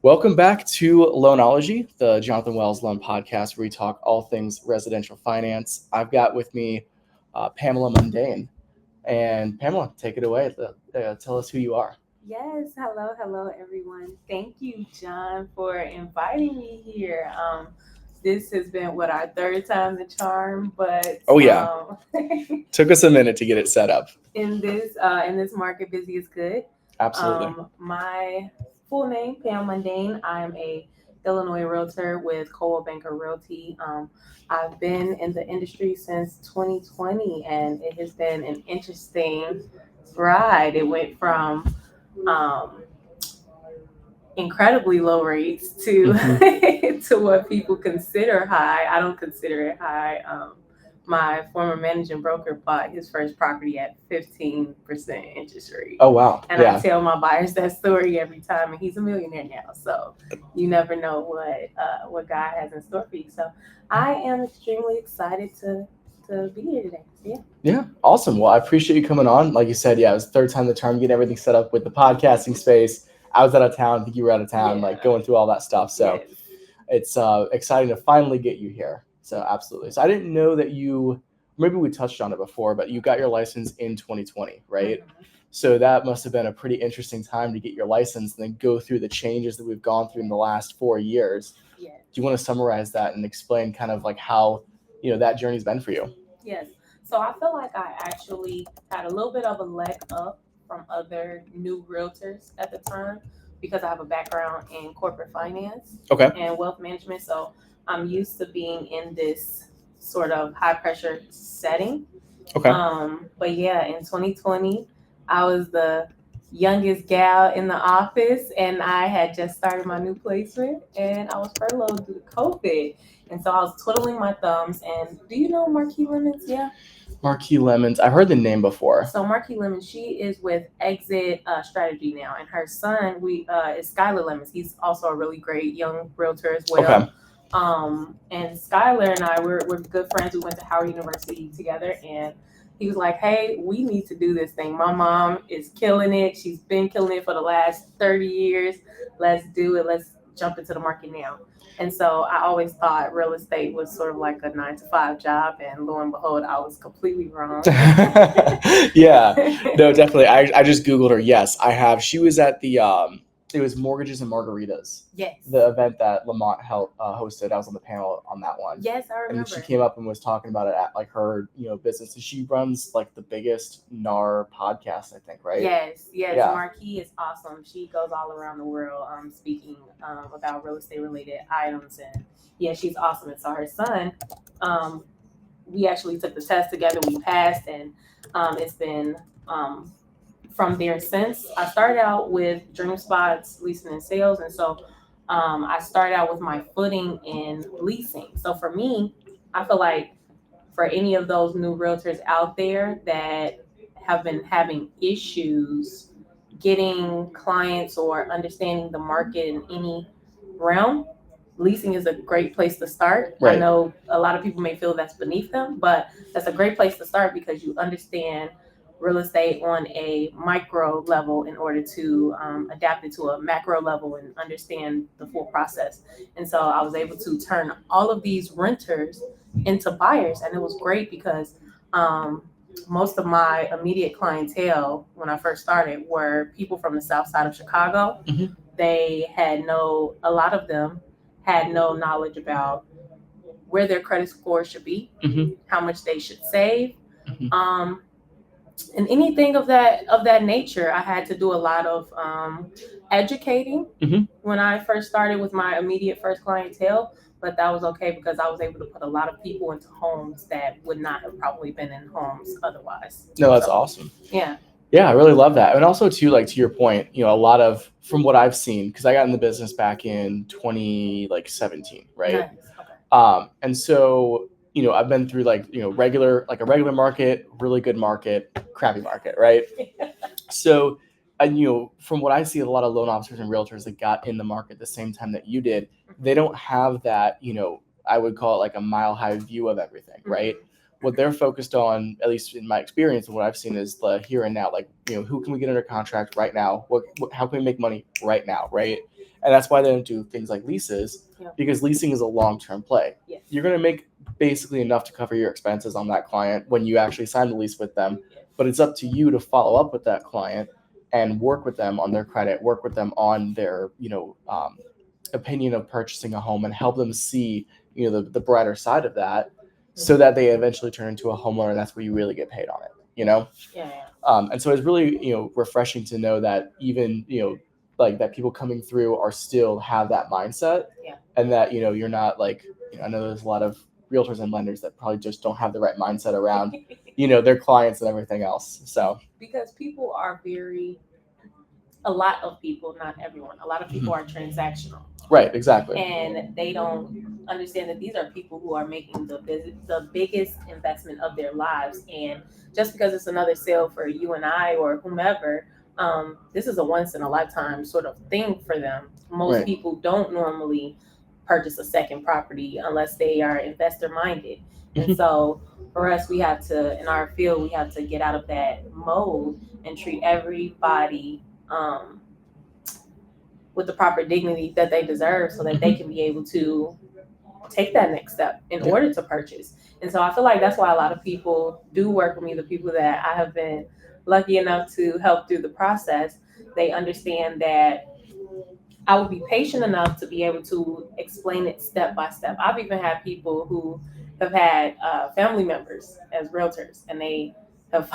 Welcome back to Loanology, the Jonathan Wells Loan Podcast, where we talk all things residential finance. I've got with me Pamela Mondane. And Pamela, take it away. Tell us who you are. Yes, hello, everyone. Thank you, John, for inviting me here. This has been our third time the charm, but Oh, yeah. Took us a minute to get it set up. in this market, busy is good. Absolutely. My full name, Pamela Mondane. I'm a Illinois realtor with Coldwell Banker Realty. I've been in the industry since 2020, and it has been an interesting ride. It went from um, incredibly low rates to to what people consider high. I don't consider it high. My former managing broker bought his first property at 15% interest rate. Oh, wow. And I tell my buyers that story every time, and he's a millionaire now. So you never know what God has in store for you. So I am extremely excited to be here today. So, Yeah, awesome. Well, I appreciate you coming on. Like you said, it was the third time the charm, getting everything set up with the podcasting space. I was out of town. I think you were out of town, going through all that stuff. So it's exciting to finally get you here. So absolutely. So I didn't know that maybe we touched on it before, but you got your license in 2020, right? Mm-hmm. So that must have been a pretty interesting time to get your license and then go through the changes that we've gone through in the last 4 years. Yes. Do you want to summarize that and explain kind of like how, that journey's been for you? Yes. So I feel like I actually had a little bit of a leg up from other new realtors at the time because I have a background in corporate finance and wealth management. So I'm used to being in this sort of high pressure setting. Okay. But yeah, in 2020, I was the youngest gal in the office, and I had just started my new placement, and I was furloughed due to COVID. And so I was twiddling my thumbs. And do you know Marquis Lemons? Yeah. Marquis Lemons. I've heard the name before. So Marquis Lemons, she is with Exit Strategy now, and her son is Skylar Lemons. He's also a really great young realtor as well. Okay. And Skylar and I we're good friends. We went to Howard University together, and he was like, "Hey, we need to do this thing. My mom is killing it. She's been killing it for the last 30 years. Let's do it. Let's jump into the market now." And so I always thought real estate was sort of like a 9-to-5 job, and lo and behold, I was completely wrong. Yeah, no, definitely. I just Googled her. Yes, I have. She was at the it was Mortgages and Margaritas. Yes. The event that Lamont hosted. I was on the panel on that one. Yes, I remember. And she came up and was talking about it at like her, business. And she runs like the biggest NAR podcast, I think, right? Yes. Yeah. Marquis is awesome. She goes all around the world speaking about real estate related items, and yeah, she's awesome. And so her son, we actually took the test together. We passed, and it's been from there since. I started out with Dream Spots leasing and sales, and so I started out with my footing in leasing. So for me, I feel like for any of those new realtors out there that have been having issues getting clients or understanding the market in any realm, leasing is a great place to start. Right. I know a lot of people may feel that's beneath them, but that's a great place to start because you understand real estate on a micro level in order to adapt it to a macro level and understand the full process. And so I was able to turn all of these renters into buyers, and it was great because most of my immediate clientele when I first started were people from the south side of Chicago. Mm-hmm. A lot of them had no knowledge about where their credit score should be, mm-hmm. how much they should save, mm-hmm. And anything of that nature. I had to do a lot of educating mm-hmm. when I first started with my immediate first clientele, but that was okay because I was able to put a lot of people into homes that would not have probably been in homes otherwise. No, that's awesome. Yeah. Yeah, I really love that. And also too, like to your point, a lot of, from what I've seen, because I got in the business back in 2017, right? Nice. Okay. And so, I've been through a regular market, really good market, crappy market, right? So, and from what I see, a lot of loan officers and realtors that got in the market the same time that you did, they don't have that, I would call it like a mile high view of everything, right? Mm-hmm. What they're focused on, at least in my experience and what I've seen, is the here and now. Like, who can we get under contract right now? How can we make money right now, right? And that's why they don't do things like leases, Yeah. because leasing is a long-term play. Yes. You're going to make basically enough to cover your expenses on that client when you actually sign the lease with them. Yes. But it's up to you to follow up with that client and work with them on their credit, work with them on their, opinion of purchasing a home, and help them see, the brighter side of that, so that they eventually turn into a homeowner. And that's where you really get paid on it, Yeah. And so it's really, refreshing to know that even, like that people coming through are still have that mindset. Yeah. And that, you're not like, I know there's a lot of realtors and lenders that probably just don't have the right mindset around, their clients and everything else. So because people are a lot of people, not everyone, a lot of people are transactional. Right, exactly. And they don't understand that these are people who are making the biggest investment of their lives. And just because it's another sale for you and I or whomever, this is a once in a lifetime sort of thing for them. Most Right. people don't normally purchase a second property unless they are investor minded. And so for us, we have to, in our field, we have to get out of that mode and treat everybody with the proper dignity that they deserve, so that they can be able to take that next step in order to purchase. And so I feel like that's why a lot of people do work with me, the people that I have been lucky enough to help through the process. They understand that I would be patient enough to be able to explain it step by step. I've even had people who have had family members as realtors, and they have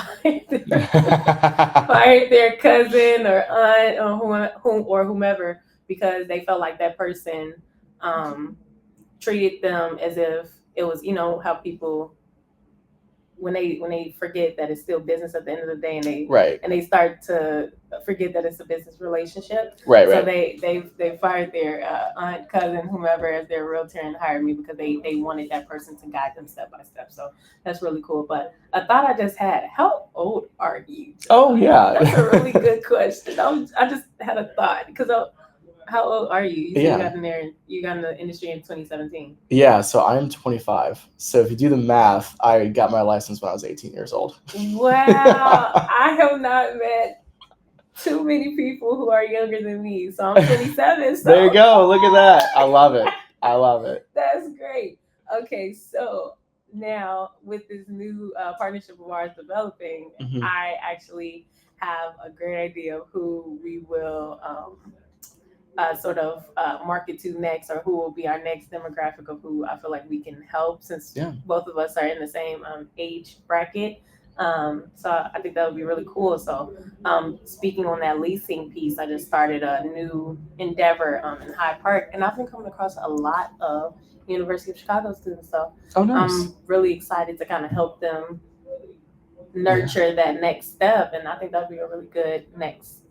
fired their cousin or aunt or whomever, because they felt like that person treated them as if it was, how people, when they forget that it's still business at the end of the day, and they start to forget that it's a business relationship. Right. So they fired their aunt, cousin, whomever as their realtor, and hired me because they wanted that person to guide them step by step. So that's really cool. But a thought I just had: how old are you? Oh yeah, that's a really good question. I just had a thought because. How old are you? You said you got in the industry in 2017. Yeah, so I'm 25. So if you do the math, I got my license when I was 18 years old. Wow. I have not met too many people who are younger than me. So I'm 27. So. There you go. Look at that. I love it. That's great. Okay, so now with this new partnership of ours developing, I actually have a great idea of who we will sort of market to next, or who will be our next demographic of who I feel like we can help, since both of us are in the same age bracket. So I think that would be really cool. So speaking on that leasing piece, I just started a new endeavor in Hyde Park, and I've been coming across a lot of University of Chicago students. So nice. I'm really excited to kind of help them nurture that next step, and I think that'd be a really good next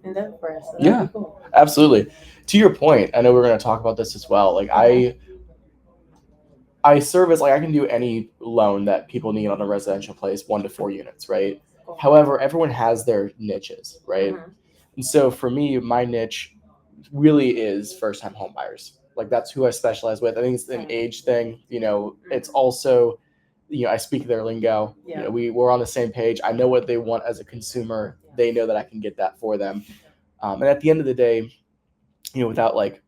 endeavor for us. So cool. Absolutely. To your point, I know we're going to talk about this as well. Like I service, like I can do any loan that people need on a residential place, 1 to 4 units, right? Cool. However, everyone has their niches, right? And so for me, my niche really is first-time home buyers. Like that's who I specialize with. I think it's an age thing. It's also, I speak their lingo. We're on the same page. I know what they want as a consumer. They know that I can get that for them. And at the end of the day, without like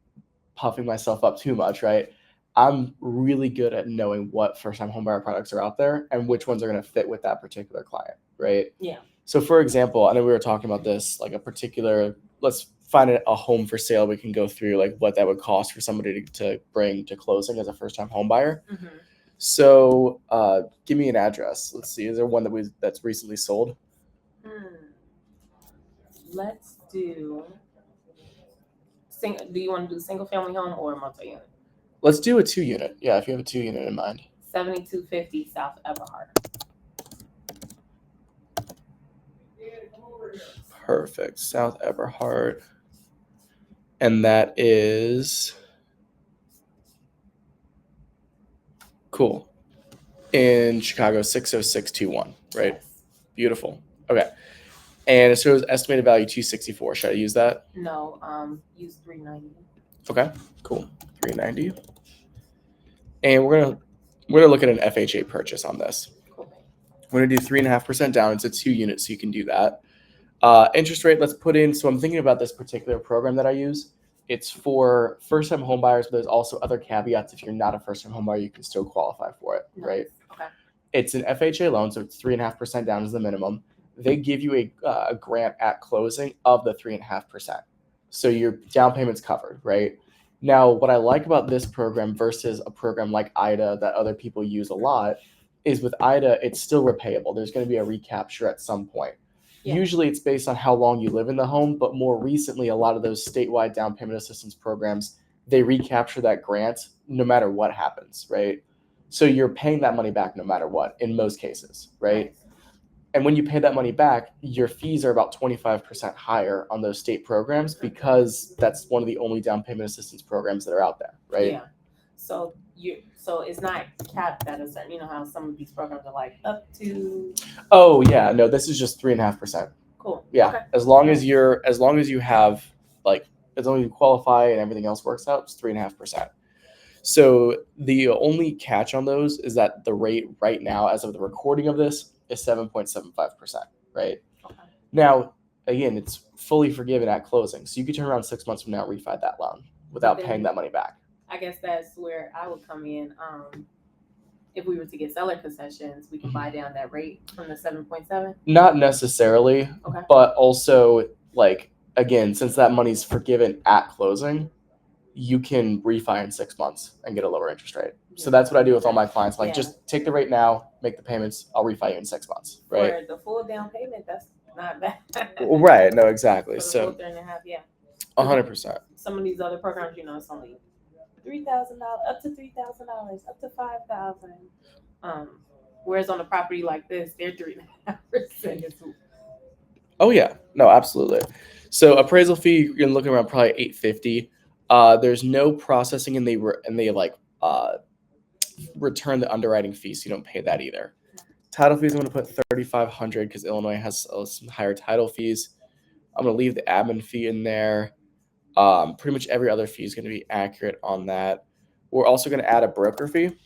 puffing myself up too much, right? I'm really good at knowing what first-time homebuyer products are out there and which ones are going to fit with that particular client, right? Yeah. So for example, I know we were talking about this, like a particular, let's find a home for sale. We can go through like what that would cost for somebody to bring to closing as a first-time homebuyer. So give me an address. Let's see. Is there one that's recently sold? Let's do. Do you want to do single family home or multi-unit? Let's do a 2-unit. Yeah, if you have a 2-unit in mind. 7250 South Everhart. Perfect. South Everhart. And that is cool. In Chicago, 60621, right? Yes. Beautiful. Okay. And it shows estimated value 264. Should I use that? No, use 390. Okay, cool. 390. And we're gonna look at an FHA purchase on this. Cool. We're gonna do 3.5% down. It's a 2-unit, so you can do that. Interest rate, let's put in. So I'm thinking about this particular program that I use. It's for first-time home buyers, but there's also other caveats. If you're not a first-time home buyer, you can still qualify for it, right? Okay. It's an FHA loan, so it's 3.5% down is the minimum. They give you a grant at closing of the 3.5%. So your down payment's covered, right? Now, what I like about this program versus a program like IDA that other people use a lot is with IDA, it's still repayable. There's going to be a recapture at some point. Yeah. Usually it's based on how long you live in the home, but more recently, a lot of those statewide down payment assistance programs, they recapture that grant no matter what happens, right? So you're paying that money back no matter what in most cases, right? Nice. And when you pay that money back, your fees are about 25% higher on those state programs because that's one of the only down payment assistance programs that are out there, right? Yeah. So it's not capped at a certain. You know how some of these programs are like up to. Oh yeah, no, this is just 3.5%. Cool. Yeah, Okay. as long as you have like as long as you qualify and everything else works out, it's 3.5%. So the only catch on those is that the rate right now, as of the recording of this, is 7.75%. Right Okay. now, again, it's fully forgiven at closing, so you could turn around 6 months from now and refi that loan without paying that money back. I guess that's where I would come in. If we were to get seller concessions, we can buy down that rate from the 7.7. Not necessarily, Okay. but also like again, since that money's forgiven at closing, you can refi in 6 months and get a lower interest rate. So that's what I do with all my clients. Like, just take the rate now, make the payments. I'll refi you in 6 months, right? For the full down payment, that's not bad. Right. No, exactly. For the So full 3.5, yeah. 100%. Some of these other programs, it's only $3,000, up to $3,000, up to $5,000. Whereas on a property like this, they're 3.5%. Oh yeah, no, absolutely. So appraisal fee, you're looking around probably $850. There's no processing, and they return the underwriting fee, so you don't pay that either. Title fees, I'm going to put $3,500 because Illinois has some higher title fees. I'm going to leave the admin fee in there. Pretty much every other fee is going to be accurate on that. We're also going to add a broker fee.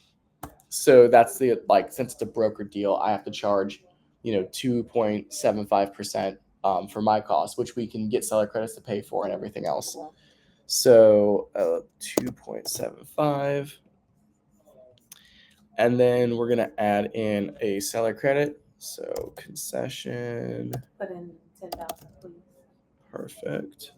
So that's since it's a broker deal, I have to charge 2.75% for my cost, which we can get seller credits to pay for and everything else. So 2.75. And then we're going to add in a seller credit. So concession. Put in 10,000, please. Perfect.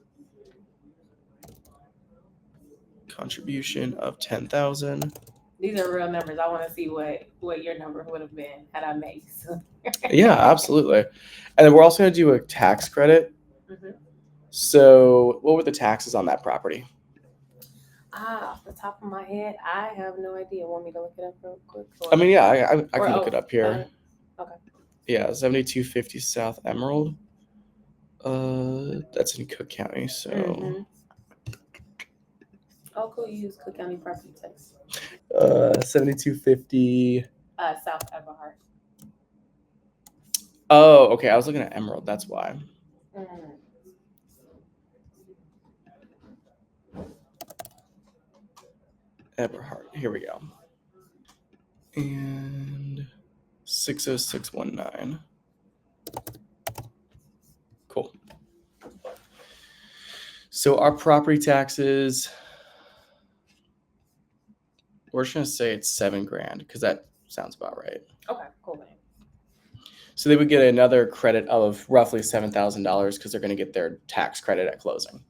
Contribution of 10,000. These are real numbers. I want to see what your number would have been had I made. Yeah, absolutely. And then we're also going to do a tax credit. Mm-hmm. So what were the taxes on that property? Off the top of my head, I have no idea. Want me to look it up real quick? I mean, yeah, I can look it up here. Okay. Yeah, 7250 South Emerald. That's in Cook County, so. Mm-hmm. Oh, cool. You use Cook County property tax. 7250. South Everhart. Oh, okay. I was looking at Emerald. That's why. Everhart. Here we go. And 60619. Cool. So our property taxes, we're just gonna say it's $7,000 because that sounds about right. Okay, cool. Man. So they would get another credit of roughly $7,000 because they're going to get their tax credit at closing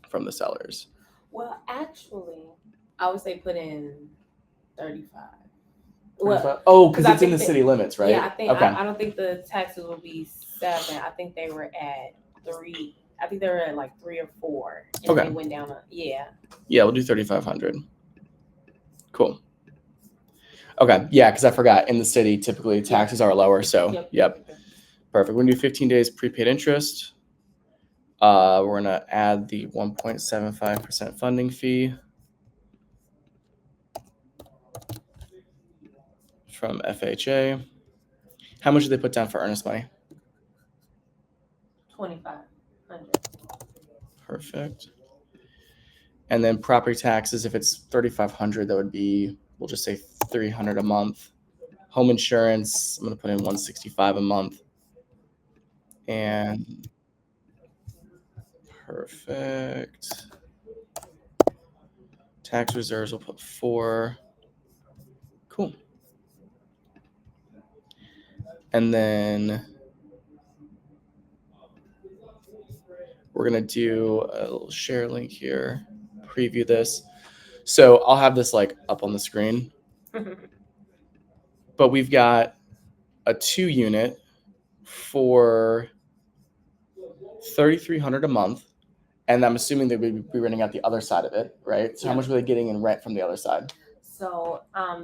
from the sellers. Well, actually, I would say put in 35. Well, oh, because it's in the city limits, right? Yeah, I think. Okay. I don't think the taxes will be 7. I think they were at 3. I think they were at like 3 or 4. And okay. They went down. Yeah, we'll do 3,500. Cool. Okay, yeah, because I forgot in the city typically taxes are lower, so yep. Perfect. We're gonna do 15 days prepaid interest. We're gonna add the 1.75% funding fee from FHA. How much did they put down for earnest money? $2,500. Perfect. And then property taxes, if it's $3,500, that would be, we'll just say $300 a month. Home insurance, I'm gonna put in $165 a month. And perfect. Tax reserves, we'll put 4. Cool. And then we're going to do a little share link here, preview this. So I'll have this like up on the screen. But we've got a 2 unit for $3,300 a month. And I'm assuming they would be renting out the other side of it, right? So how much were they getting in rent from the other side? So I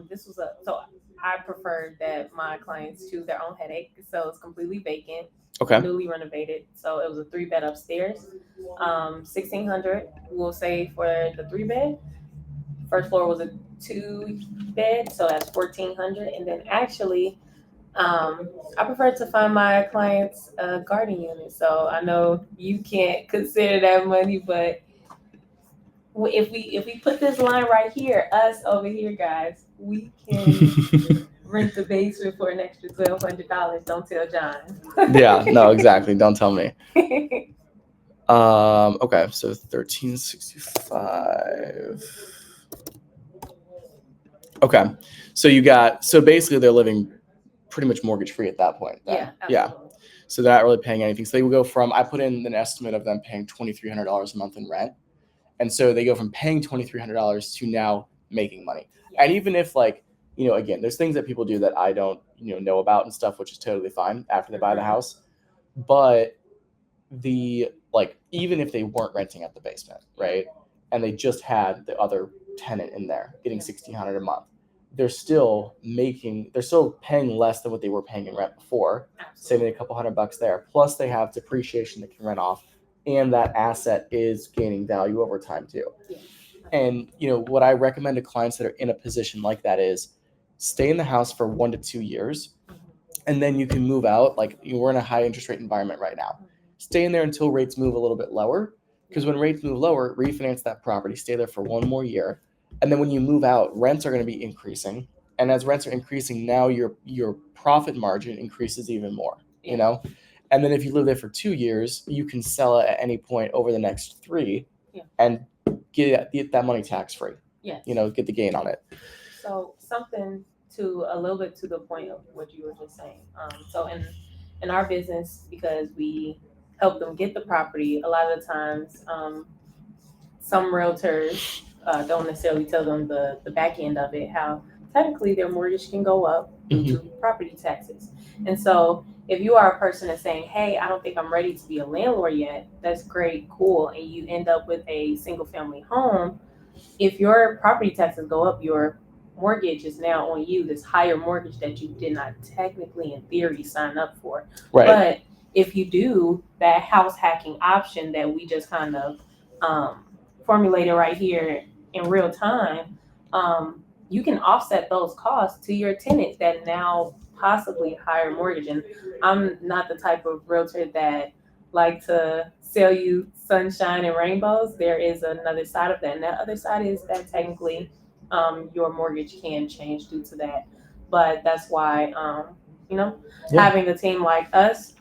prefer that my clients choose their own headache. So it's completely vacant, newly renovated. So it was a 3-bed upstairs, $1,600. We'll say for the 3-bed. First floor was a 2-bed, so that's $1,400. And then actually, I prefer to find my clients a garden unit. So I know you can't consider that money, but if we put this line right here, us over here, guys, we can rent the basement for an extra $1,200. Don't tell John. Yeah, no, exactly. Don't tell me. Okay, so $1,365. Okay, so basically they're living pretty much mortgage free at that point. Then. Yeah. So they're not really paying anything. So they will go from, I put in an estimate of them paying $2,300 a month in rent. And so they go from paying $2,300 to now making money. And even if again, there's things that people do that I don't, know about and stuff, which is totally fine after they buy the house. But even if they weren't renting at the basement, right? And they just had the other tenant in there getting $1,600 a month, they're still paying less than what they were paying in rent before, saving a couple $100 there. Plus they have depreciation that can rent off, and that asset is gaining value over time too. Yeah. And what I recommend to clients that are in a position like that is stay in the house for 1 to 2 years, and then you can move out. We're in a high interest rate environment right now. Stay in there until rates move a little bit lower, because when rates move lower, refinance that property, stay there for 1 more year. And then when you move out, rents are going to be increasing. And as rents are increasing, now your profit margin increases even more, And then if you live there for 2 years, you can sell it at any point over the next 3 and get that money tax free. Yes. Get the gain on it. So something a little bit to the point of what you were just saying. So in our business, because we help them get the property, a lot of the times, some realtors don't necessarily tell them the back end of it, how technically their mortgage can go up due to property taxes. And so if you are a person that's saying, hey, I don't think I'm ready to be a landlord yet, that's great, cool, and you end up with a single family home, if your property taxes go up, your mortgage is now on you, this higher mortgage that you did not technically, in theory, sign up for. Right. But if you do that house hacking option that we just kind of formulated right here in real time, you can offset those costs to your tenant that now possibly higher mortgage. And I'm not the type of realtor that like to sell you sunshine and rainbows. There is another side of that, and that other side is that technically your mortgage can change due to that. But that's why having a team like us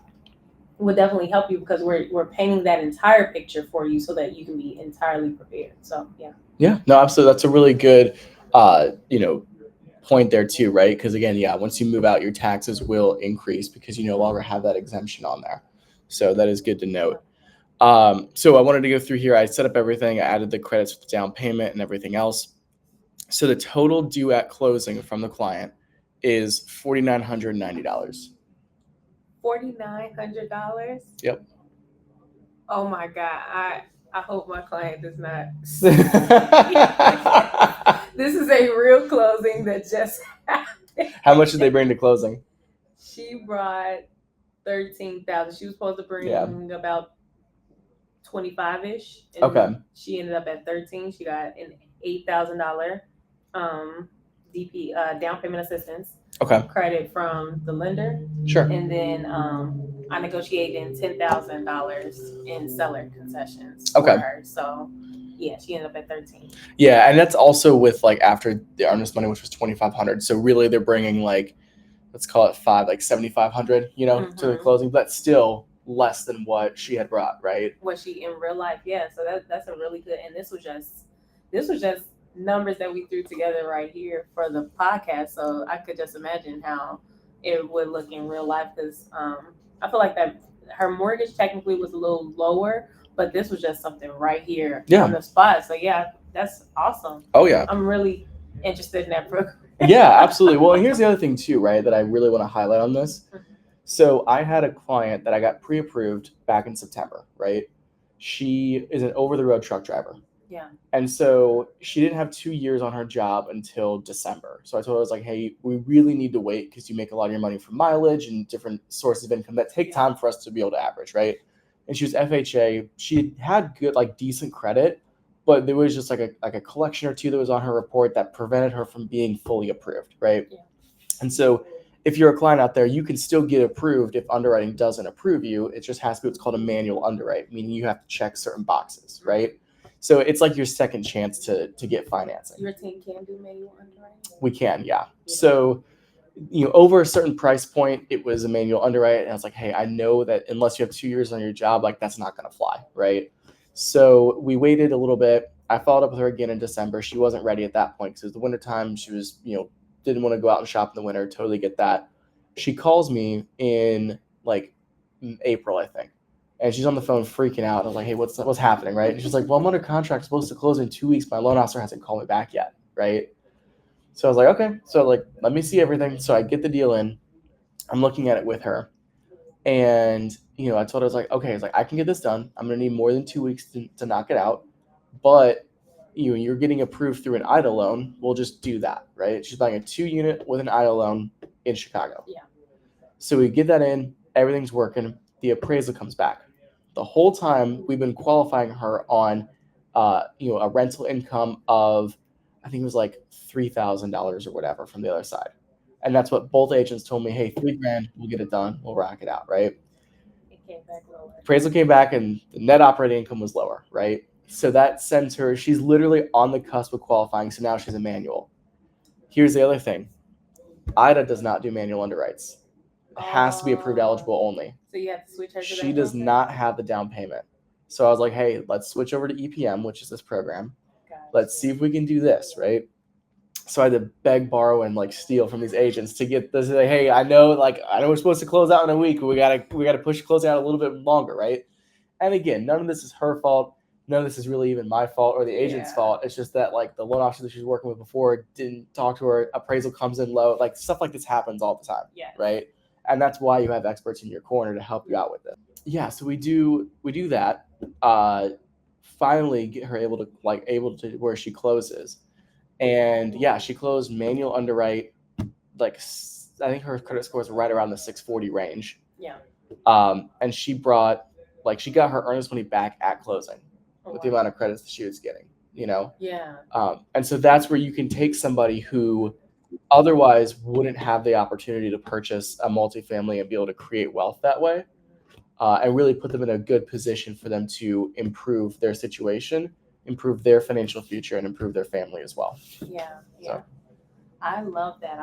would definitely help you, because we're painting that entire picture for you so that you can be entirely prepared. So yeah, no, absolutely. That's a really good point there too, right? Because again, once you move out, your taxes will increase because you no longer have that exemption on there. So that is good to note. So I wanted to go through here. I set up everything. I added the credits with the down payment and everything else. So the total due at closing from the client is $4,990. $4,900? Yep. Oh my God. I hope my client does not. This is a real closing that just happened. How much did they bring to closing? She brought $13,000. She was supposed to bring about 25-ish. Okay. She ended up at 13. She got an $8,000 down payment assistance. Okay. Credit from the lender. Sure. And then I negotiated in $10,000 in seller concessions for her. So she ended up at 13. Yeah, and that's also with after the earnest money, which was $2,500. So really, they're bringing let's call it $7,500, to the closing. But still less than what she had brought, right? What she in real life, yeah. So that's a really good. And this was just numbers that we threw together right here for the podcast. So I could just imagine how it would look in real life because I feel like that her mortgage technically was a little lower, but this was just something right here on the spot. So yeah, that's awesome. Oh yeah. I'm really interested in that program. Yeah, absolutely. Well, and here's the other thing too, right, that I really want to highlight on this. So I had a client that I got pre-approved back in September, right? She is an over-the-road truck driver. Yeah. And so she didn't have 2 years on her job until December. So I told her, I was like, hey, we really need to wait because you make a lot of your money from mileage and different sources of income that take time for us to be able to average, right? And she was FHA. She had good, like decent credit, but there was just like a collection or two that was on her report that prevented her from being fully approved, right? Yeah. And so if you're a client out there, you can still get approved if underwriting doesn't approve you. It just has to be what's called a manual underwrite, meaning you have to check certain boxes, right? So it's like your second chance to get financing. Your team can do manual underwriting? We can, yeah. So, over a certain price point, it was a manual underwrite. And I was like, hey, I know that unless you have 2 years on your job, like that's not going to fly, right? So we waited a little bit. I followed up with her again in December. She wasn't ready at that point because it was the wintertime. She was, didn't want to go out and shop in the winter. Totally get that. She calls me in like April, I think. And she's on the phone freaking out. I was like, hey, what's happening, right? And she's like, well, I'm under contract, supposed to close in 2 weeks. My loan officer hasn't called me back yet, right? So I was like, okay. So like, let me see everything. So I get the deal in. I'm looking at it with her. And, I told her, I was like, okay, it's like, I can get this done. I'm going to need more than 2 weeks to knock it out. But, you're getting approved through an IDA loan. We'll just do that, right? She's buying a 2-unit with an IDA loan in Chicago. Yeah. So we get that in. Everything's working. The appraisal comes back. The whole time we've been qualifying her on, a rental income of, I think it was like $3,000 or whatever from the other side. And that's what both agents told me, hey, $3,000, we'll get it done. We'll rock it out, right? It came back lower. Appraisal came back and the net operating income was lower, right? So that sends her, she's literally on the cusp of qualifying. So now she's a manual. Here's the other thing. IDA does not do manual underwrites. It has to be approved eligible only. So you have to switch her to She does not have the down payment. So I was like, hey, let's switch over to EPM, which is this program. Gotcha. Let's see if we can do this, right? So I had to beg, borrow, and like steal from these agents to get this. Like, hey, I know we're supposed to close out in a week, but we gotta push closing out a little bit longer, right? And again, none of this is her fault. None of this is really even my fault or the agent's fault. It's just that like the loan officer that she was working with before didn't talk to her. Appraisal comes in low. Like stuff like this happens all the time, right? And that's why you have experts in your corner to help you out with it. Yeah, so we do that. Finally get her able to where she closes. And yeah, she closed manual underwrite. Like I think her credit score is right around the 640 range. Yeah. And she got her earnest money back at closing with the amount of credits that she was getting, Yeah. And so that's where you can take somebody who otherwise wouldn't have the opportunity to purchase a multifamily and be able to create wealth that way, and really put them in a good position for them to improve their situation, improve their financial future, and improve their family as well. Yeah. So. I love that.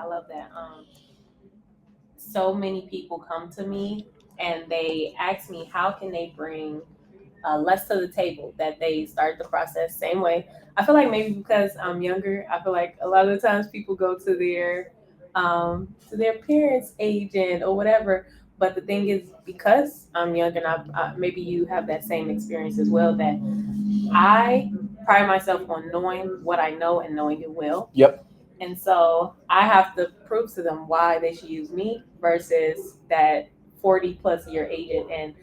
So many people come to me and they ask me how can they bring less to the table, that they start the process same way. I feel like maybe because I'm younger, I feel like a lot of the times people go to their parents' agent or whatever. But the thing is, because I'm young and maybe you have that same experience as well, that I pride myself on knowing what I know and knowing it well. Yep. And so I have to prove to them why they should use me versus that 40+ year agent. And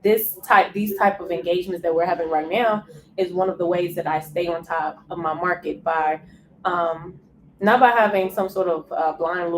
these type of engagements that we're having right now is one of the ways that I stay on top of my market by not by having some sort of blind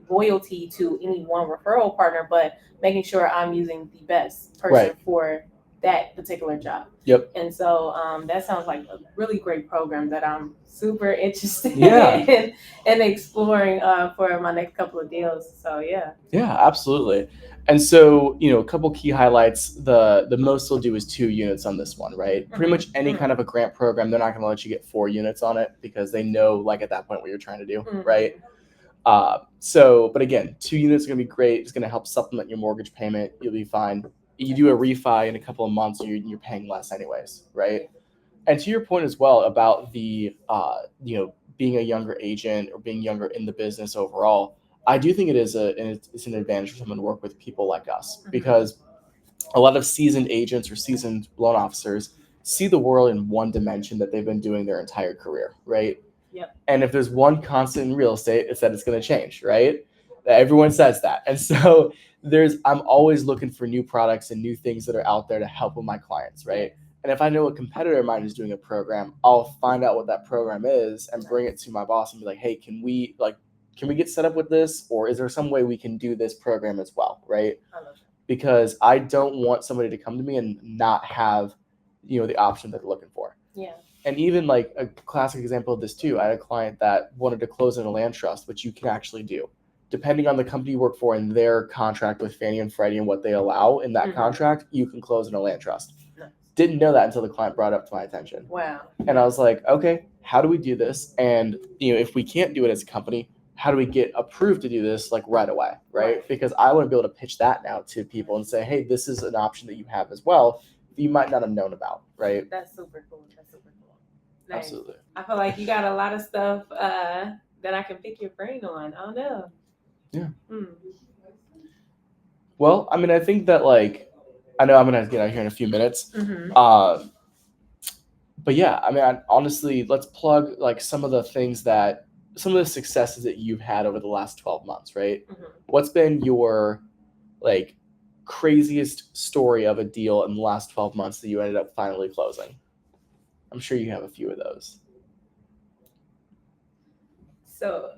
loyalty to any one referral partner, but making sure I'm using the best person for that particular job. Yep. And so that sounds like a really great program that I'm super interested in exploring for my next couple of deals. So yeah. Yeah, absolutely. And so, a couple key highlights. The most they'll do is 2 units on this one, right? Pretty much any kind of a grant program, they're not going to let you get 4 units on it because they know, like, at that point what you're trying to do, right? But again, 2 units are going to be great. It's going to help supplement your mortgage payment. You'll be fine. You do a refi in a couple of months, you're paying less anyways, right? And to your point as well about the being a younger agent or being younger in the business overall, I do think it's an advantage for someone to work with people like us, because a lot of seasoned agents or seasoned loan officers see the world in one dimension that they've been doing their entire career, right? Yep. And if there's one constant in real estate, it's that it's going to change, right? Everyone says that. And so I'm always looking for new products and new things that are out there to help with my clients, right? And if I know a competitor of mine is doing a program, I'll find out what that program is and bring it to my boss and be like, hey, can we get set up with this? Or is there some way we can do this program as well, right? I love that. Because I don't want somebody to come to me and not have, the option that they're looking for. Yeah. And even like a classic example of this too, I had a client that wanted to close in a land trust, which you can actually do. Depending on the company you work for and their contract with Fannie and Freddie and what they allow in that contract, you can close in a land trust. Nice. Didn't know that until the client brought it up to my attention. Wow. And I was like, okay, how do we do this? And if we can't do it as a company, how do we get approved to do this like right away, right? Because I want to be able to pitch that now to people and say, hey, this is an option that you have as well that you might not have known about, right? That's super cool. Nice. Absolutely. I feel like you got a lot of stuff that I can pick your brain on. I don't know. Yeah. Well, I mean, I think that I know I'm gonna get out here in a few minutes. But yeah, I mean, honestly, let's plug some of the successes that you've had over the last 12 months, right? What's been your craziest story of a deal in the last 12 months that you ended up finally closing? I'm sure you have a few of those. So,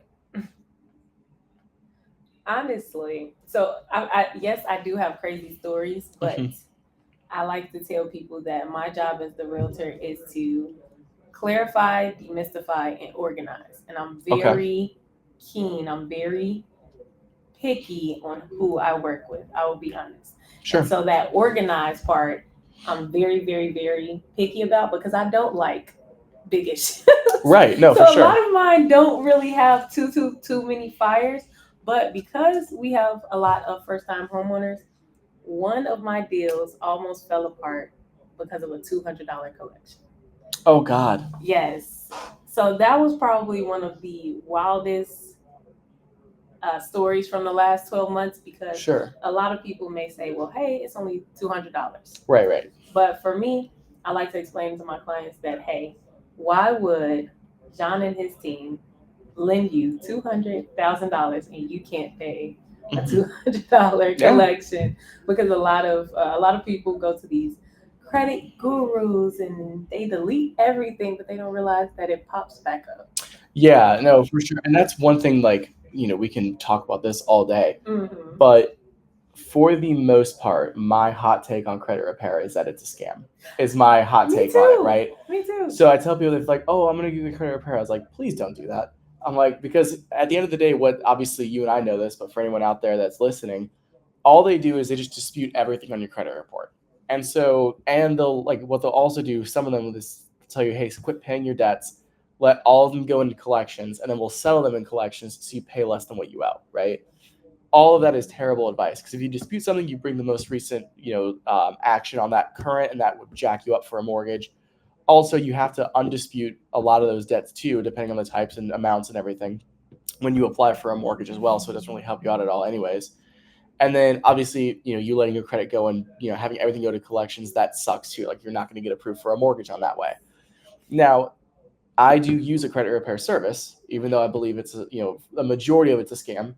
honestly, I do have crazy stories, but I like to tell people that my job as the realtor is to clarify, demystify, and organize. And I'm very keen. I'm very picky on who I work with. I will be honest. Sure. And so that organized part, I'm very, very, very picky about, because I don't like big issues. Right. No, so for sure. A lot of mine don't really have too many fires, but because we have a lot of first-time homeowners, one of my deals almost fell apart because of a $200 collection. Oh God. Yes. So that was probably one of the wildest stories from the last 12 months, because a lot of people may say, well, hey, it's only $200. Right. But for me, I like to explain to my clients that, hey, why would John and his team lend you $200,000 and you can't pay a $200 collection? Because a lot of people go to these credit gurus and they delete everything, but they don't realize that it pops back up. Yeah, no, for sure. And that's one thing, we can talk about this all day, but for the most part, my hot take on credit repair is that it's a scam. Is my hot take on it, right? Me too. So I tell people that like, oh, I'm going to give you credit repair. I was like, please don't do that. I'm like, because at the end of the day, what obviously you and I know this, but for anyone out there that's listening, all they do is they just dispute everything on your credit report. And so, and they'll what they'll also do, some of them will just tell you, hey, quit paying your debts, let all of them go into collections, and then we'll settle them in collections so you pay less than what you owe, right? All of that is terrible advice, because if you dispute something, you bring the most recent, action on that current, and that would jack you up for a mortgage. Also, you have to undispute a lot of those debts too, depending on the types and amounts and everything, when you apply for a mortgage as well. So it doesn't really help you out at all anyways. And then obviously, you letting your credit go and, having everything go to collections, that sucks too. You're not going to get approved for a mortgage on that way. Now, I do use a credit repair service, even though I believe it's the majority of it's a scam.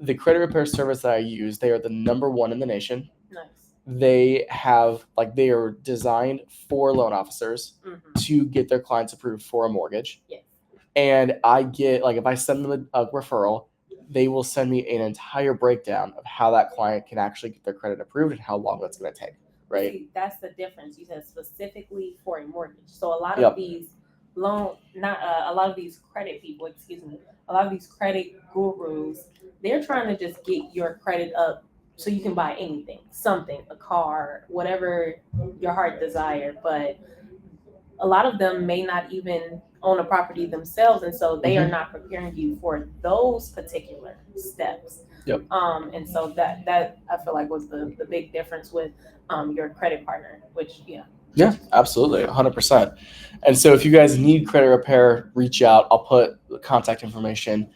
The credit repair service that I use, they are the number one in the nation. Nice. They have they are designed for loan officers to get their clients approved for a mortgage. Yes. And I get if I send them a referral, they will send me an entire breakdown of how that client can actually get their credit approved and how long that's going to take. Right. See, that's the difference. You said specifically for a mortgage. So a lot of these a lot of these credit people, a lot of these credit gurus, they're trying to just get your credit up so you can buy anything, something, a car, whatever your heart desire. But a lot of them may not even own a property themselves, and so they are not preparing you for those particular steps. Yep. And so that I feel like was the big difference with your credit partner, which Yeah, absolutely, 100%. And so if you guys need credit repair, reach out. I'll put the contact information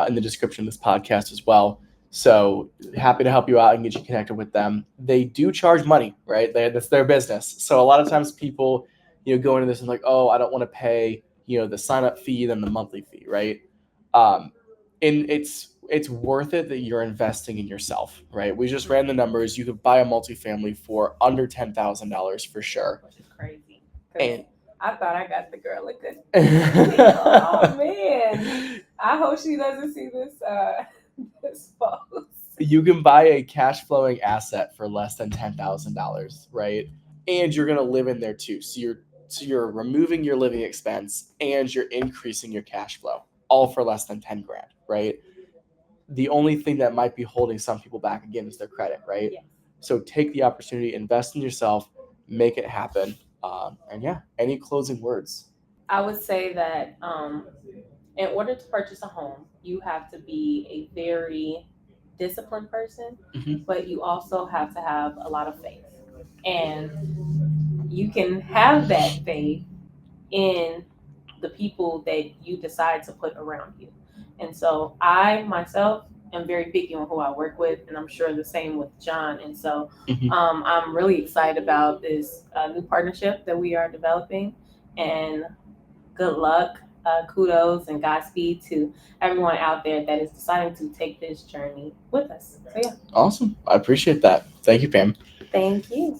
in the description of this podcast as well. So happy to help you out and get you connected with them. They do charge money, right? That's their business. So a lot of times people, go into this and like, oh, I don't want to pay, the sign up fee, then the monthly fee, right? And it's worth it that you're investing in yourself, right? We just ran the numbers. You could buy a multifamily for under $10,000 for sure. which is crazy. And I thought I got the girl a good oh man. I hope she doesn't see this post. You can buy a cash flowing asset for less than $10,000, right? And you're gonna live in there too. So you're removing your living expense and you're increasing your cash flow, all for less than 10 grand, right? The only thing that might be holding some people back again is their credit, right? Yes. So take the opportunity, invest in yourself, make it happen. And yeah, any closing words? I would say that in order to purchase a home, you have to be a very disciplined person, but you also have to have a lot of faith. And you can have that faith in the people that you decide to put around you. And so I myself am very picky on who I work with, and I'm sure the same with John. And so I'm really excited about this new partnership that we are developing, and good luck, kudos, and Godspeed to everyone out there that is deciding to take this journey with us. So yeah. Awesome. I appreciate that. Thank you, Pam. Thank you.